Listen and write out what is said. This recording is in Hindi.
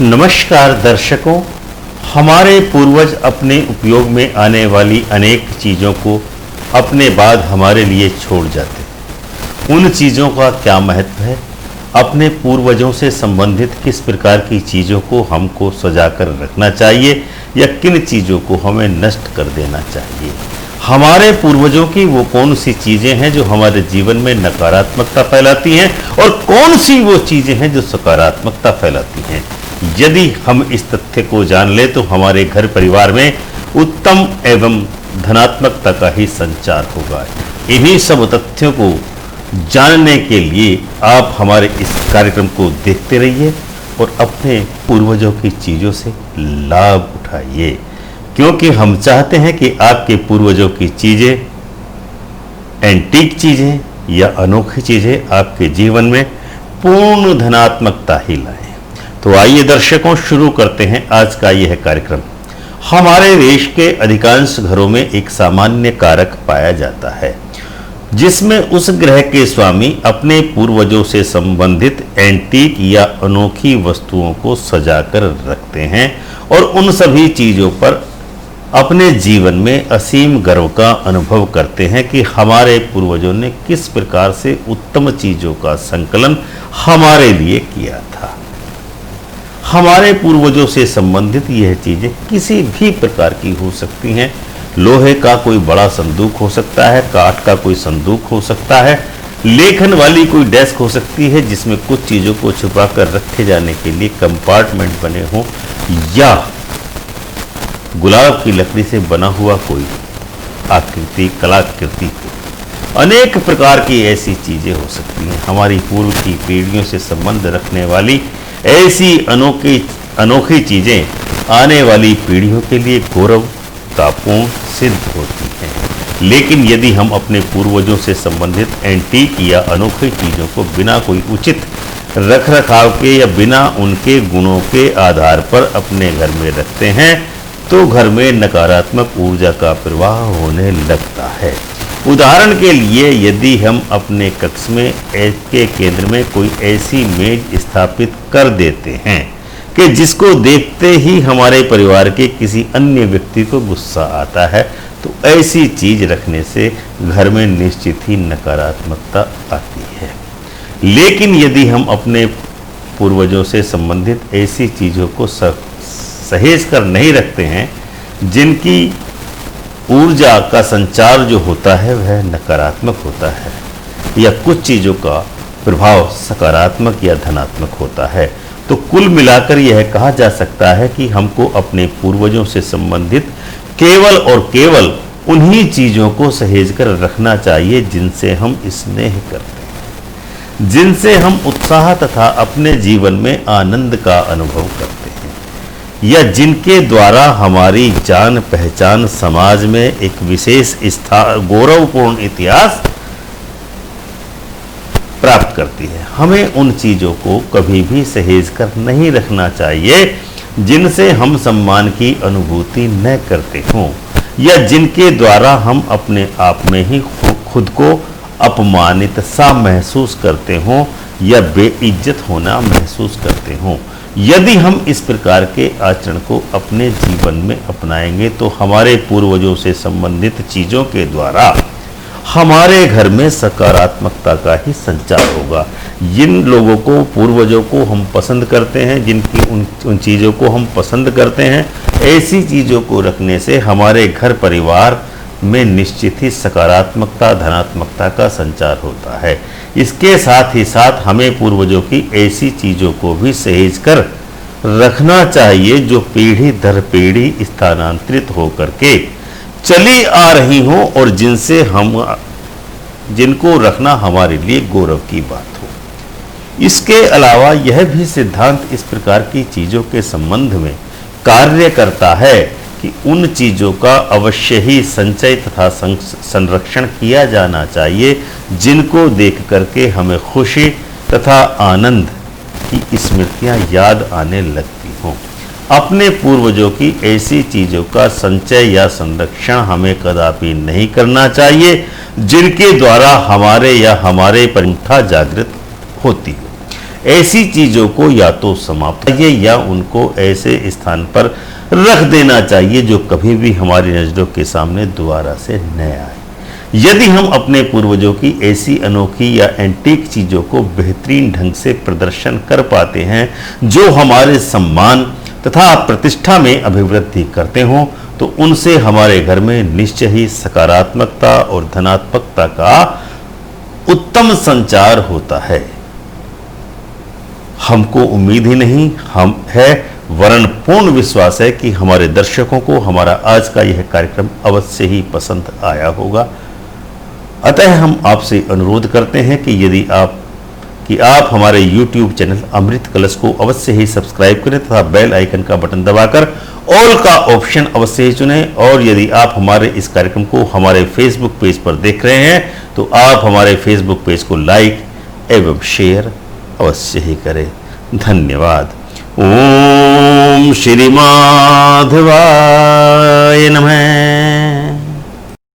नमस्कार दर्शकों, हमारे पूर्वज अपने उपयोग में आने वाली अनेक चीज़ों को अपने बाद हमारे लिए छोड़ जाते। उन चीज़ों का क्या महत्व है? अपने पूर्वजों से संबंधित किस प्रकार की चीज़ों को हमको सजा कर रखना चाहिए या किन चीज़ों को हमें नष्ट कर देना चाहिए? हमारे पूर्वजों की वो कौन सी चीज़ें हैं जो हमारे जीवन में नकारात्मकता फैलाती हैं और कौन सी वो चीज़ें हैं जो सकारात्मकता फैलाती हैं? यदि हम इस तथ्य को जान लें तो हमारे घर परिवार में उत्तम एवं धनात्मकता का ही संचार होगा। इन्हीं सब तथ्यों को जानने के लिए आप हमारे इस कार्यक्रम को देखते रहिए और अपने पूर्वजों की चीज़ों से लाभ उठाइए, क्योंकि हम चाहते हैं कि आपके पूर्वजों की चीज़ें, एंटीक चीज़ें या अनोखी चीज़ें आपके जीवन में पूर्ण धनात्मकता ही लाएं। तो आइए दर्शकों, शुरू करते हैं आज का यह कार्यक्रम। हमारे देश के अधिकांश घरों में एक सामान्य कारक पाया जाता है जिसमें उस ग्रह के स्वामी अपने पूर्वजों से संबंधित एंटीक या अनोखी वस्तुओं को सजाकर रखते हैं और उन सभी चीज़ों पर अपने जीवन में असीम गर्व का अनुभव करते हैं कि हमारे पूर्वजों ने किस प्रकार से उत्तम चीज़ों का संकलन हमारे लिए किया था। हमारे पूर्वजों से संबंधित यह चीज़ें किसी भी प्रकार की हो सकती हैं। लोहे का कोई बड़ा संदूक हो सकता है, काठ का कोई संदूक हो सकता है, लेखन वाली कोई डेस्क हो सकती है जिसमें कुछ चीज़ों को छुपा कर रखे जाने के लिए कंपार्टमेंट बने हों, या गुलाब की लकड़ी से बना हुआ कोई आकृति, कलाकृति हो। अनेक प्रकार की ऐसी चीज़ें हो सकती हैं। हमारी पूर्व की पीढ़ियों से संबंध रखने वाली ऐसी अनोखी चीज़ें आने वाली पीढ़ियों के लिए गौरव का पूर्ण सिद्ध होती हैं। लेकिन यदि हम अपने पूर्वजों से संबंधित एंटीक या अनोखी चीज़ों को बिना कोई उचित रख रखाव के या बिना उनके गुणों के आधार पर अपने घर में रखते हैं तो घर में नकारात्मक ऊर्जा का प्रवाह होने लगता है। उदाहरण के लिए, यदि हम अपने कक्ष में के केंद्र में कोई ऐसी मेज स्थापित कर देते हैं कि जिसको देखते ही हमारे परिवार के किसी अन्य व्यक्ति को गुस्सा आता है, तो ऐसी चीज रखने से घर में निश्चित ही नकारात्मकता आती है। लेकिन यदि हम अपने पूर्वजों से संबंधित ऐसी चीज़ों को सहेज कर नहीं रखते हैं जिनकी ऊर्जा का संचार जो होता है वह नकारात्मक होता है, या कुछ चीज़ों का प्रभाव सकारात्मक या धनात्मक होता है, तो कुल मिलाकर यह कहा जा सकता है कि हमको अपने पूर्वजों से संबंधित केवल और केवल उन्हीं चीज़ों को सहेज कर रखना चाहिए जिनसे हम स्नेह करते हैं, जिनसे हम उत्साह तथा अपने जीवन में आनंद का अनुभव करते हैं, या जिनके द्वारा हमारी जान पहचान समाज में एक विशेष गौरवपूर्ण इतिहास प्राप्त करती है। हमें उन चीज़ों को कभी भी सहेज कर नहीं रखना चाहिए जिनसे हम सम्मान की अनुभूति न करते हों, या जिनके द्वारा हम अपने आप में ही खुद को अपमानित सा महसूस करते हों या बेइज्जत होना महसूस करते हों। यदि हम इस प्रकार के आचरण को अपने जीवन में अपनाएंगे तो हमारे पूर्वजों से संबंधित चीज़ों के द्वारा हमारे घर में सकारात्मकता का ही संचार होगा। जिन लोगों को, पूर्वजों को हम पसंद करते हैं, जिनकी उन चीज़ों को हम पसंद करते हैं, ऐसी चीज़ों को रखने से हमारे घर परिवार में निश्चित ही सकारात्मकता, धनात्मकता का संचार होता है। इसके साथ ही साथ हमें पूर्वजों की ऐसी चीज़ों को भी सहेज कर रखना चाहिए जो पीढ़ी दर पीढ़ी स्थानांतरित होकर के चली आ रही हों और जिनको रखना हमारे लिए गौरव की बात हो। इसके अलावा यह भी सिद्धांत इस प्रकार की चीज़ों के संबंध में कार्य करता है कि उन चीज़ों का अवश्य ही संचय तथा संरक्षण किया जाना चाहिए जिनको देख करके हमें खुशी तथा आनंद की स्मृतियाँ याद आने लगती हों। अपने पूर्वजों की ऐसी चीज़ों का संचय या संरक्षण हमें कदापि नहीं करना चाहिए जिनके द्वारा हमारे या हमारे परिंठा जागृत होती हो। ऐसी चीज़ों को या तो समाप्त करिए या उनको ऐसे स्थान पर रख देना चाहिए जो कभी भी हमारी नज़रों के सामने दोबारा से न आए। यदि हम अपने पूर्वजों की ऐसी अनोखी या एंटीक चीज़ों को बेहतरीन ढंग से प्रदर्शन कर पाते हैं जो हमारे सम्मान तथा प्रतिष्ठा में अभिवृद्धि करते हों, तो उनसे हमारे घर में निश्चय ही सकारात्मकता और धनात्मकता का उत्तम संचार होता है। हमको उम्मीद ही नहीं हम है वरन पूर्ण विश्वास है कि हमारे दर्शकों को हमारा आज का यह कार्यक्रम अवश्य ही पसंद आया होगा। अतः हम आपसे अनुरोध करते हैं कि यदि आप हमारे YouTube चैनल अमृत कलश को अवश्य ही सब्सक्राइब करें तथा बेल आइकन का बटन दबाकर ऑल का ऑप्शन अवश्य ही चुनें। और यदि आप हमारे इस कार्यक्रम को हमारे फेसबुक पेज पर देख रहे हैं तो आप हमारे फेसबुक पेज को लाइक एवं शेयर अवश्य ही करें। धन्यवाद। ओम श्री माधवाय नमः।